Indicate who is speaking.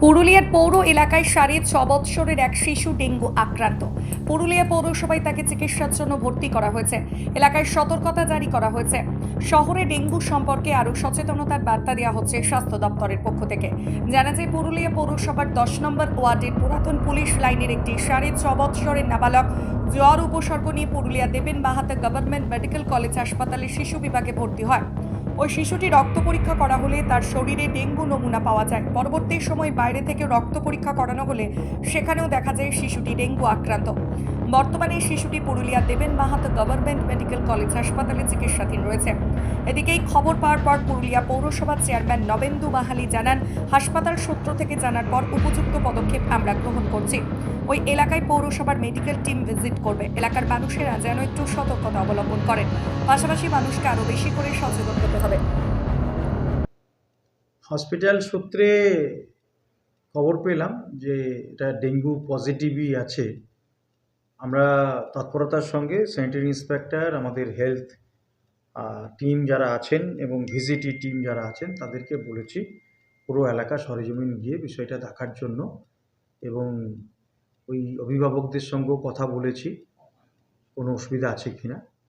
Speaker 1: পুরুলিয়ার পৌর এলাকায় ৬.৫ বৎসরের এক শিশু ডেঙ্গু আক্রান্ত। পুরুলিয়া পৌরসভায় তাকে চিকিৎসার জন্য ভর্তি করা হয়েছে। এলাকায় সতর্কতা জারি করা হয়েছে। শহরে ডেঙ্গু সম্পর্কে আরও সচেতনতার বার্তা দেওয়া হচ্ছে স্বাস্থ্য দপ্তরের পক্ষ থেকে। জানা যায়, পুরুলিয়া পৌরসভার ১০ নম্বর ওয়ার্ডের পুরাতন পুলিশ লাইনের একটি ৬.৫ বৎসরের নাবালক জ্বর উপসর্গ নিয়ে পুরুলিয়া দেবেন বাহাতে গভর্নমেন্ট মেডিকেল কলেজ হাসপাতালে শিশু বিভাগে ভর্তি হয়। ওই শিশুটি রক্ত পরীক্ষা করা হলে তার শরীরে ডেঙ্গু নমুনা পাওয়া যায়। পরবর্তী সময় বাইরে থেকে রক্ত পরীক্ষা করানো হলে সেখানেও দেখা যায় শিশুটি ডেঙ্গু আক্রান্ত। বর্তমানে শিশুটি পুরুলিয়া দেবেন বাহাতে গভর্নমেন্ট মেডিকেল কলেজ হাসপাতালে চিকিৎসাধীন রয়েছে। এদিকে এই খবর পাওয়ার পর পুরুলিয়া পৌরসভার চেয়ারম্যান নবেন্দু মাহালি জানান, হাসপাতাল সূত্র থেকে জানার পর উপযুক্ত পদক্ষেপ আমরা গ্রহণ করছি। ওই এলাকায় পৌরসভার মেডিকেল টিম ভিজিট করবে। এলাকার মানুষেরা যেন একটু সতর্কতা অবলম্বন করেন, পাশাপাশি মানুষকে আরো বেশি করে সচেতন হতে হবে।
Speaker 2: হসপিটাল সূত্রে খবর পেলাম যে এটা ডেঙ্গু পজিটিভই আছে। আমরা তৎপরতার সঙ্গে স্যানিটারি ইন্সপেক্টর, আমাদের হেলথ টিম যারা আছেন এবং ভিজিটি টিম যারা আছেন তাদেরকে বলেছি পুরো এলাকা সরেজমিন গিয়ে বিষয়টা দেখার জন্য, এবং ওই অভিভাবকদের সঙ্গেও কথা বলেছি কোনো অসুবিধা আছে কিনা।